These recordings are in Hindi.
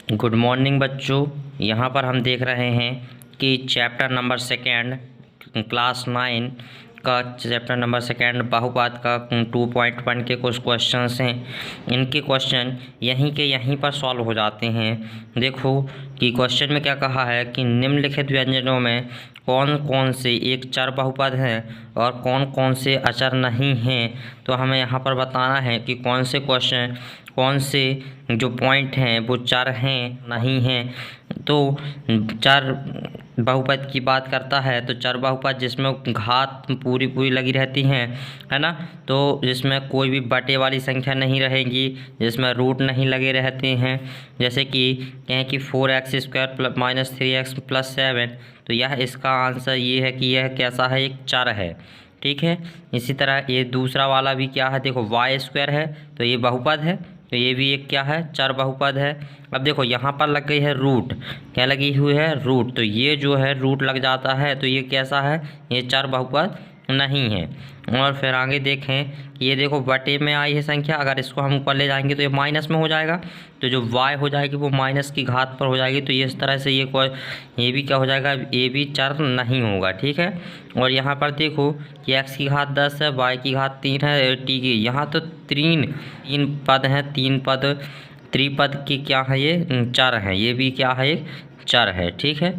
गुड मॉर्निंग बच्चों। यहाँ पर हम देख रहे हैं कि चैप्टर नंबर सेकेंड क्लास 9 का चैप्टर नंबर सेकेंड बहुपद का 2.1 के कुछ क्वेश्चंस हैं। इनके क्वेश्चन यहीं के यहीं पर सॉल्व हो जाते हैं। देखो कि क्वेश्चन में क्या कहा है कि निम्नलिखित व्यंजनों में कौन कौन से एक चर बहुपद हैं और कौन कौन से अचर नहीं हैं। तो हमें यहाँ पर बताना है कि कौन से जो पॉइंट हैं वो चर हैं नहीं हैं। तो चर बहुपद की बात करता है तो चर बहुपद जिसमें घात पूरी पूरी लगी रहती हैं, है ना। तो जिसमें कोई भी बटे वाली संख्या नहीं रहेगी, जिसमें रूट नहीं लगे रहते हैं। जैसे कि कहें कि 4x² माइनस 3x प्लस 7, तो यह इसका आंसर ये है कि यह कैसा है, एक चर है। ठीक है। इसी तरह ये दूसरा वाला भी क्या है, देखो y² है तो ये बहुपद है, तो ये भी एक क्या है, चर बहुपद है। अब देखो यहाँ पर लग गई है रूट, क्या लगी हुई है, रूट। तो ये जो है रूट लग जाता है तो ये कैसा है, ये चर बहुपद नहीं है। और फिर आगे देखें कि ये देखो बटे में आई है संख्या, अगर इसको हम ऊपर ले जाएंगे तो ये माइनस में हो जाएगा, तो जो y हो जाएगी वो माइनस की घात पर हो जाएगी। तो ये इस तरह से ये भी क्या हो जाएगा, ये भी चर नहीं होगा। ठीक है। और यहाँ पर देखो कि x की घात 10 है, y की घात 3 है, t की यहाँ तो तीन पद हैं, तीन पद त्रिपद की क्या है, ये चर हैं, ये भी क्या है, एक चर है। ठीक है।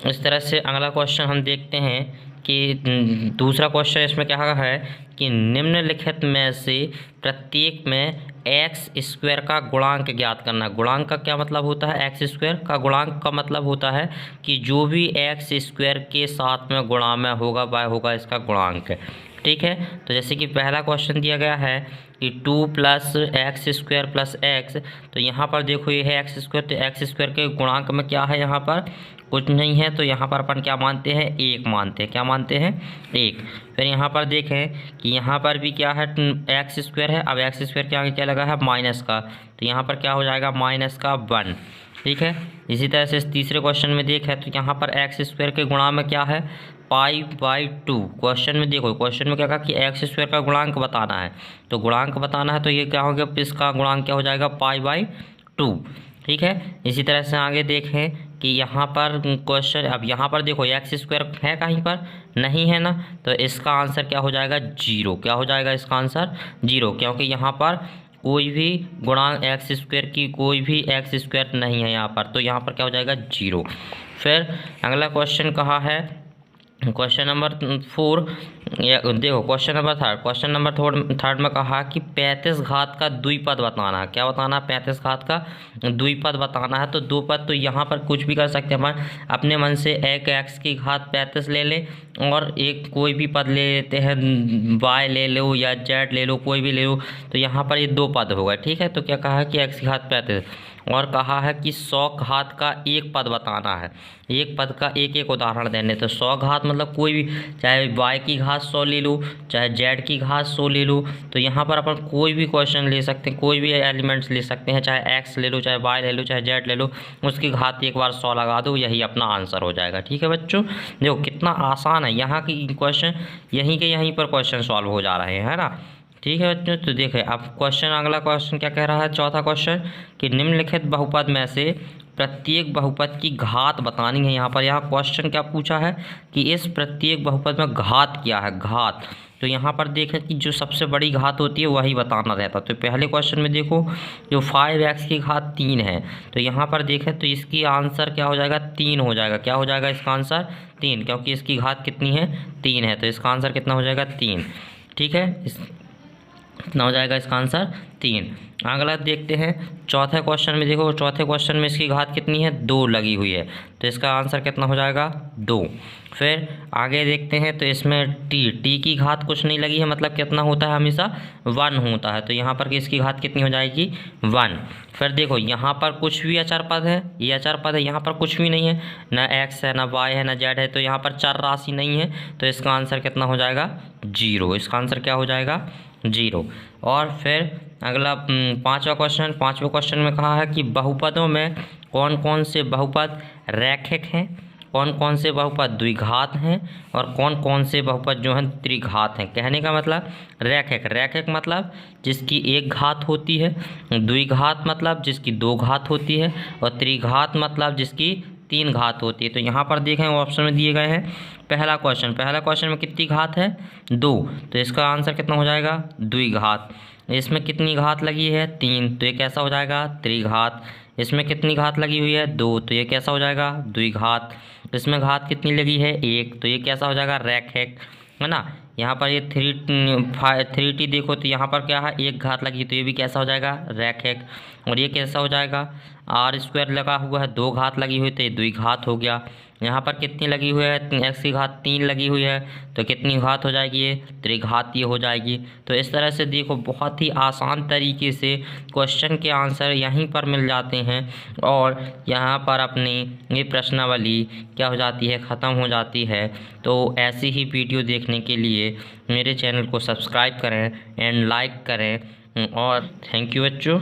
इस तरह से अगला क्वेश्चन हम देखते हैं कि दूसरा क्वेश्चन इसमें क्या है कि निम्नलिखित में से प्रत्येक में x² का गुणांक ज्ञात करना। गुणांक का क्या मतलब होता है, x² का गुणांक का मतलब होता है कि जो भी x² के साथ में गुणा में होगा वह होगा इसका गुणांक। ठीक है। तो जैसे कि पहला क्वेश्चन दिया गया है कि 2 + x² + x, तो यहाँ पर देखो ये है x², तो x² के गुणांक में क्या है, यहाँ पर कुछ नहीं है, तो यहाँ पर अपन क्या मानते हैं, 1 मानते हैं। क्या मानते हैं, 1। फिर यहाँ पर देखें कि यहाँ पर भी क्या है, x² है। अब x² के आगे क्या लगा है, माइनस का, तो यहाँ पर क्या हो जाएगा, -1। ठीक है। इसी तरह से तीसरे क्वेश्चन में देखें तो यहाँ पर x² के गुणा में क्या है, π/2। क्वेश्चन में देखो, क्वेश्चन में क्या कहा कि x² का गुणांक बताना है, तो गुणांक बताना है तो ये क्या हो गया, इसका गुणांक क्या हो जाएगा, π/2। ठीक है। इसी तरह से आगे देखें कि यहाँ पर क्वेश्चन, अब यहाँ पर देखो x² है कहीं पर नहीं है ना, तो इसका आंसर क्या हो जाएगा, 0। क्या हो जाएगा इसका आंसर, 0, क्योंकि यहाँ पर कोई भी गुणांक x² की कोई भी x² नहीं है यहाँ पर, तो यहाँ पर क्या हो जाएगा, 0। फिर अगला क्वेश्चन कहा है, क्वेश्चन नंबर 4, देखो क्वेश्चन नंबर थर्ड में कहा कि 35 घात का द्विपद बताना है। क्या बताना है, 35 घात का द्विपद बताना है। तो दो पद, तो यहाँ पर कुछ भी कर सकते हैं अपन अपने मन से, एक x की घात 35 ले लें और एक कोई भी पद ले लेते हैं, y ले लो या z ले लो, कोई भी ले लो, तो यहाँ पर ये 2 पद होगा। ठीक है। तो क्या कहा है कि x की घात 35, और कहा है कि 100 घात का एक पद बताना है। एक पद का एक एक उदाहरण देने, तो 100 घात मतलब कोई भी, चाहे y की घात 100 ले लो, चाहे z की घात 100 ले लो, तो यहाँ पर अपन कोई भी क्वेश्चन ले सकते हैं, कोई भी एलिमेंट्स ले सकते हैं, चाहे x ले लो, चाहे y ले लो, चाहे z ले लो, उसकी घात एक बार 100 लगा दो, यही अपना आंसर हो जाएगा। ठीक है बच्चों, देखो कितना आसान है, यहाँ की क्वेश्चन यहीं के यहीं पर क्वेश्चन सॉल्व हो जा रहे हैं, है ना। ठीक है बच्चों। तो देखें अब क्वेश्चन, अगला क्वेश्चन क्या कह रहा है, चौथा क्वेश्चन कि निम्नलिखित बहुपद में से प्रत्येक बहुपद की घात बतानी है। यहाँ क्वेश्चन क्या पूछा है कि इस प्रत्येक बहुपद में घात क्या है, घात। तो यहाँ पर देखें कि जो सबसे बड़ी घात होती है वही बताना रहता। तो पहले क्वेश्चन में देखो जो 5x की घात 3 है, तो यहाँ पर देखें तो इसकी आंसर क्या हो जाएगा, 3 हो जाएगा। क्या हो जाएगा इसका आंसर, 3, क्योंकि इसकी घात कितनी है, 3 है, तो इसका आंसर कितना हो जाएगा, 3। ठीक है। कितना हो जाएगा इसका आंसर, 3। अगला देखते हैं चौथे क्वेश्चन में, देखो चौथे क्वेश्चन में इसकी घात कितनी है, 2 लगी हुई है, तो इसका आंसर कितना हो जाएगा, 2। फिर आगे देखते हैं तो इसमें टी की घात कुछ नहीं लगी है, मतलब कितना होता है, हमेशा 1 होता है, तो यहाँ पर इसकी घात कितनी हो जाएगी, 1। फिर देखो यहाँ पर कुछ भी अचर पद है, ये अचर पद है, यहाँ पर कुछ भी नहीं है, ना x है, ना y है, ना z है, तो यहाँ पर चर राशि नहीं है, तो इसका आंसर कितना हो जाएगा, 0। इसका आंसर क्या हो जाएगा, 0। और फिर अगला पांचवा क्वेश्चन में कहा है कि बहुपदों में कौन कौन से बहुपद रैखिक हैं कौन कौन से बहुपद द्विघात हैं और कौन कौन से बहुपद जो हैं त्रिघात हैं। कहने का मतलब रैखिक, रैखिक मतलब जिसकी एक घात होती है, द्विघात मतलब जिसकी दो घात होती है, और त्रिघात मतलब जिसकी तीन घात होती है। तो यहाँ पर देखें ऑप्शन में दिए गए हैं। पहला क्वेश्चन में कितनी घात है? 2, तो इसका आंसर कितना हो जाएगा? द्विघात। इसमें कितनी घात लगी है? 3, तो ये कैसा हो जाएगा? त्रिघात। इसमें कितनी घात लगी हुई है? 2, तो ये कैसा हो जाएगा? द्विघात। इसमें घात कितनी लगी है? 1, तो ये कैसा हो जाएगा? रैखिक, है ना। यहाँ पर ये 3t देखो, तो यहाँ पर क्या है? एक घात लगी, तो ये भी कैसा हो जाएगा? रैखिक। और ये कैसा हो जाएगा? r² लगा हुआ है, 2 घात लगी हुई, तो ये द्विघात हो गया। यहाँ पर कितनी लगी हुई है? x की घात 3 लगी हुई है, तो कितनी घात हो जाएगी? ये त्रिघातीय हो जाएगी। तो इस तरह से देखो बहुत ही आसान तरीके से क्वेश्चन के आंसर यहीं पर मिल जाते हैं, और यहाँ पर अपनी ये प्रश्नावली क्या हो जाती है? ख़त्म हो जाती है। तो ऐसी ही वीडियो देखने के लिए मेरे चैनल को सब्सक्राइब करें एंड लाइक करें, और थैंक यू बच्चों।